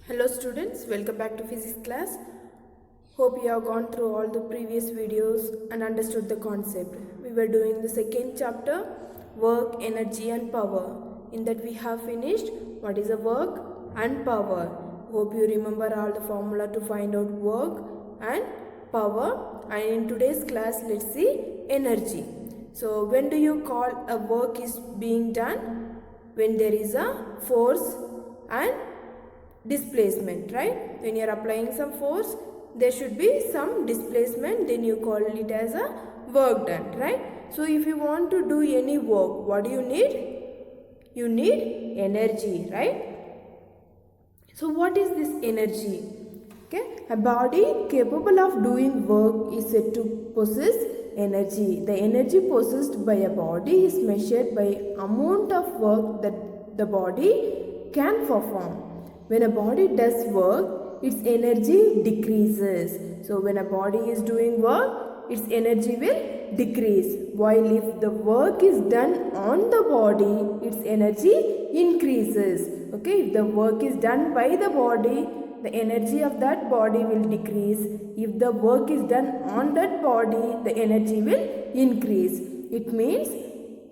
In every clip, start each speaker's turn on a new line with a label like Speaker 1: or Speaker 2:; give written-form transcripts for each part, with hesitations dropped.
Speaker 1: Hello students, welcome back to physics class. Hope you have gone through all the previous videos and understood the concept. We were doing the second chapter, work, energy and power. In that we have finished what is a work and power. Hope you remember all the formula to find out work and power. And in today's class, let's see energy. So when do you call a work is being done? When there is a force and displacement, right? When you are applying some force, there should be some displacement, then you call it as a work done, right? So if you want to do any work, what do you need? You need energy, right? So what is this energy? Okay, a body capable of doing work is said to possess energy. The energy possessed by a body is measured by amount of work that the body can perform. When a body does work, its energy decreases. So when a body is doing work, its energy will decrease. While if the work is done on the body, its energy increases. Okay, if the work is done by the body, the energy of that body will decrease. If the work is done on that body, the energy will increase. It means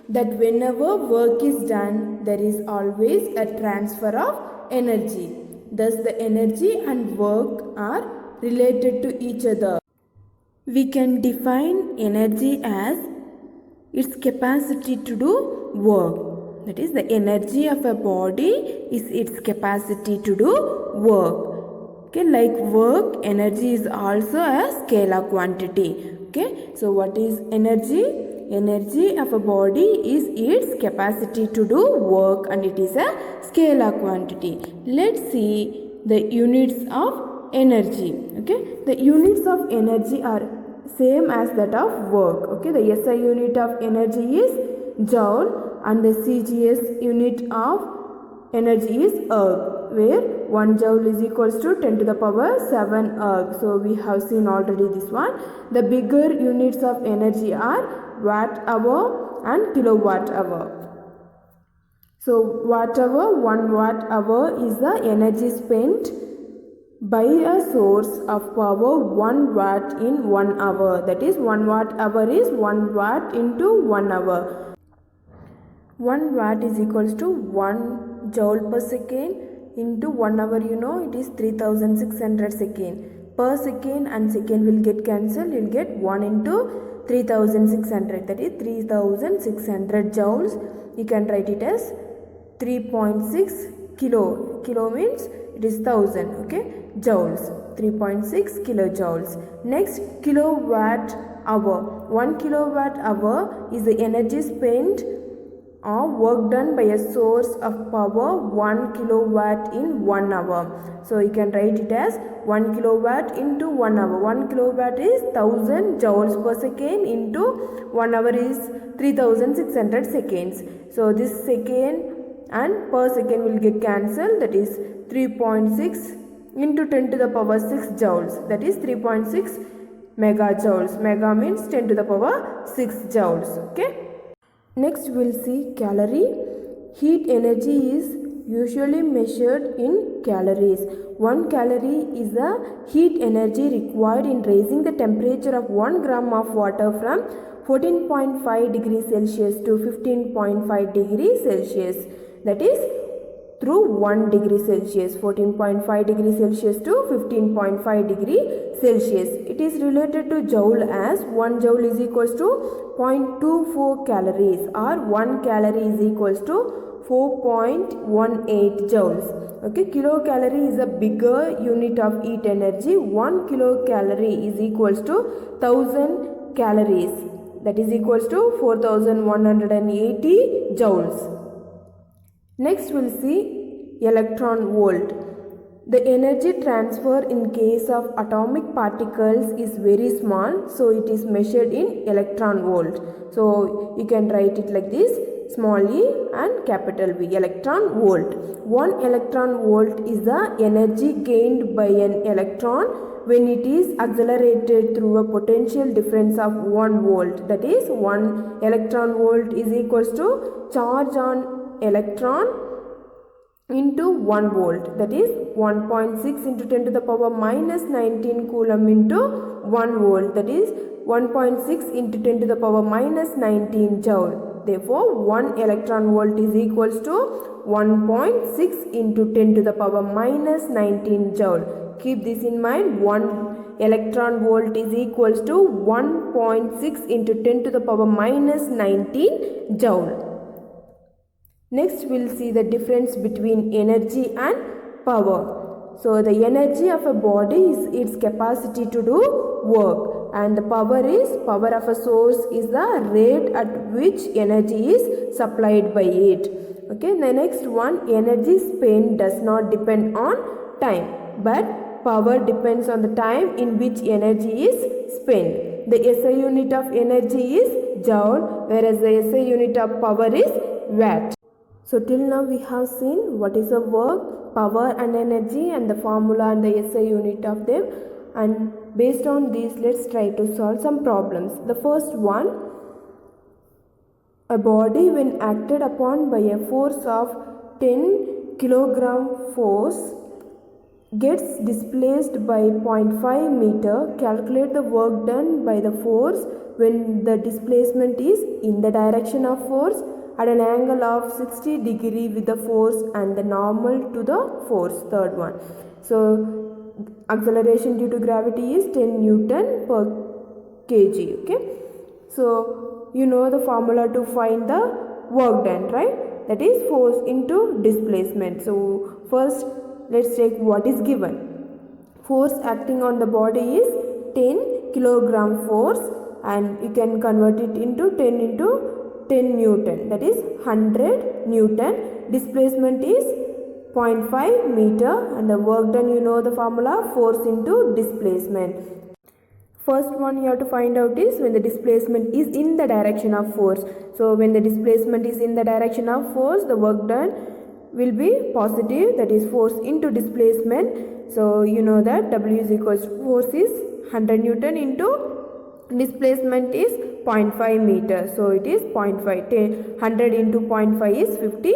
Speaker 1: that whenever work is done, there is always a transfer of energy. Thus, the energy and work are related to each other. We can define energy as its capacity to do work. That is, the energy of a body is its capacity to do work. Okay, like work, energy is also a scalar quantity. Okay, so what is energy? Energy of a body is its capacity to do work and it is a scalar quantity. Let's see the units of energy. Okay, the units of energy are same as that of work. Okay, the SI unit of energy is joule and the CGS unit of energy is erg, where 1 joule is equals to 10 to the power 7 erg. So we have seen already this one. The bigger units of energy are watt hour and kilowatt hour. So watt hour, 1 watt hour is the energy spent by a source of power 1 watt in 1 hour. That is 1 watt hour is 1 watt into 1 hour. 1 watt is equals to 1 joule per second into 1 hour, you know, it is 3600 second. Per second and second will get cancelled, you will get 1 into 3600, that is 3600 joules. You can write it as 3.6 kilo. Kilo means it is 1000, okay? Joules, 3.6 kilojoules. Next, kilowatt hour. 1 kilowatt hour is the energy spent or work done by a source of power 1 kilowatt in 1 hour. So you can write it as 1 kilowatt into 1 hour. 1 kilowatt is 1000 joules per second into 1 hour is 3600 seconds. So this second and per second will get cancelled, that is 3.6 into 10 to the power 6 joules, that is 3.6 megajoules. Mega means 10 to the power 6 joules. Okay. Next we will see calorie. Heat energy is usually measured in calories. 1 calorie is the heat energy required in raising the temperature of 1 gram of water from 14.5 degrees Celsius to 15.5 degrees Celsius. That is through 1 degree Celsius, 14.5 degree Celsius to 15.5 degree Celsius. It is related to joule as 1 joule is equals to 0.24 calories or 1 calorie is equals to 4.18 joules. Okay, kilocalorie is a bigger unit of heat energy. 1 kilocalorie is equals to 1000 calories, that is equals to 4180 joules. Next we will see electron volt. The energy transfer in case of atomic particles is very small, so it is measured in electron volt. So you can write it like this, small e and capital V, electron volt. 1 electron volt is the energy gained by an electron when it is accelerated through a potential difference of 1 volt. That is 1 electron volt is equals to charge on electron into 1 volt, that is 1.6 into 10 to the power minus 19 coulomb into 1 volt, that is 1.6 into 10 to the power minus 19 joule. Therefore 1 electron volt is equals to 1.6 into 10 to the power minus 19 joule. Keep this in mind. 1 electron volt is equals to 1.6 into 10 to the power minus 19 joule. Next we will see the difference between energy and power. So the energy of a body is its capacity to do work, and the power of a source is the rate at which energy is supplied by it. Okay, the next one, energy spent does not depend on time, but power depends on the time in which energy is spent. The SI unit of energy is joule, whereas the SI unit of power is watt. So till now we have seen what is the work, power and energy, and the formula and the SI unit of them. And based on these, let's try to solve some problems. The first one, a body when acted upon by a force of 10 kilogram force gets displaced by 0.5 meter. Calculate the work done by the force when the displacement is in the direction of force at an angle of 60 degree with the force and the normal to the force. Third one. So acceleration due to gravity is 10 Newton per kg. Okay. So you know the formula to find the work done, right? That is force into displacement. So first let's check what is given. Force acting on the body is 10 kilogram force, and you can convert it into 10 into 10 Newton, that is 100 Newton. Displacement is 0.5 meter, and the work done, you know the formula, force into displacement. First one you have to find out is when the displacement is in the direction of force. So when the displacement is in the direction of force, the work done will be positive, that is force into displacement. So you know that W is equals to force is 100 Newton into displacement is 0.5 meter. So it is 0.5, 100 into 0.5 is 50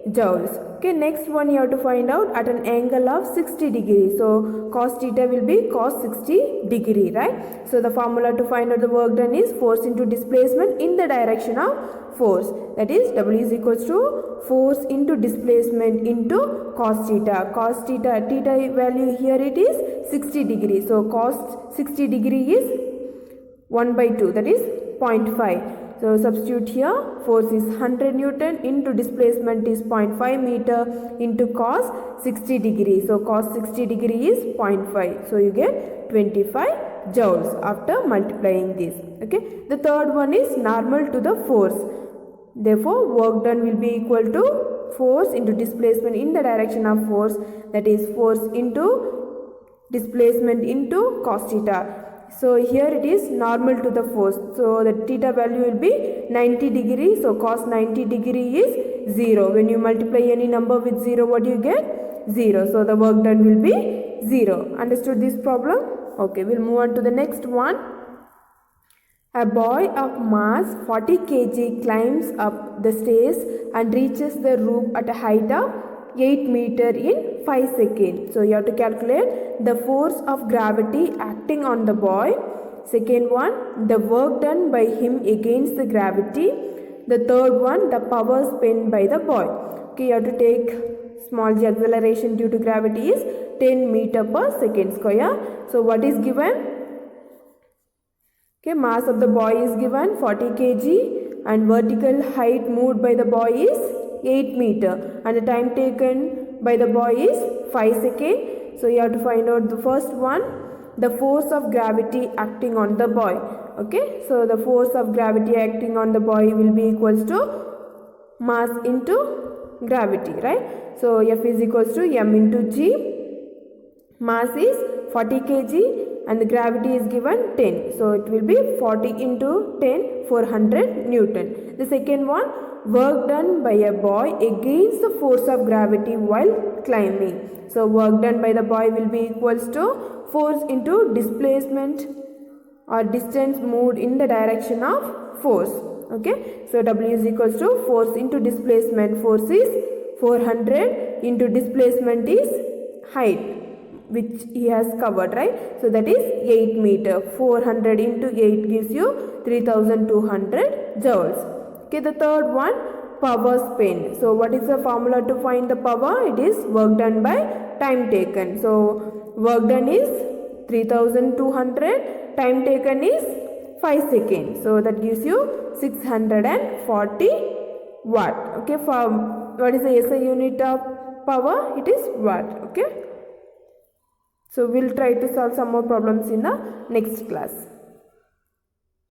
Speaker 1: joules. Okay, next one you have to find out at an angle of 60 degree. So cos theta will be cos 60 degree, right? So the formula to find out the work done is force into displacement in the direction of force, that is W is equals to force into displacement into cos theta. Cos theta, theta value here it is 60 degree. So cos 60 degree is 1 by 2, that is 0.5. So substitute here, force is 100 Newton into displacement is 0.5 meter into cos 60 degree. So cos 60 degree is 0.5. So you get 25 joules after multiplying this. Okay. The third one is normal to the force. Therefore work done will be equal to force into displacement in the direction of force, that is force into displacement into cos theta. So here it is normal to the force. So the theta value will be 90 degree. So cos 90 degree is 0. When you multiply any number with 0, what do you get? 0. So the work done will be 0. Understood this problem? Okay, we'll move on to the next one. A boy of mass 40 kg climbs up the stairs and reaches the roof at a height of 8 meter in 5 seconds. So you have to calculate the force of gravity acting on the boy. Second one, the work done by him against the gravity. The third one, the power spent by the boy. Okay, you have to take small g acceleration due to gravity is 10 meter per second square. So what is given? Okay, mass of the boy is given 40 kg and vertical height moved by the boy is 8 meter and the time taken by the boy is 5 seconds. So you have to find out the first one, the force of gravity acting on the boy. Okay, so the force of gravity acting on the boy will be equals to mass into gravity, right? So F is equals to m into g. Mass is 40 kg and the gravity is given 10. So it will be 40 into 10, 400 Newton. The second one, work done by a boy against the force of gravity while climbing. So work done by the boy will be equals to force into displacement or distance moved in the direction of force. Okay, so W is equals to force into displacement. Force is 400 into displacement is height which he has covered, right? So that is 8 meter. 400 into 8 gives you 3200 joules. Okay, the third one, power spent. So what is the formula to find the power? It is work done by time taken. So work done is 3200, time taken is 5 seconds. So that gives you 640 watt. Okay, for what is the SI unit of power? It is watt. Okay. So we'll try to solve some more problems in the next class.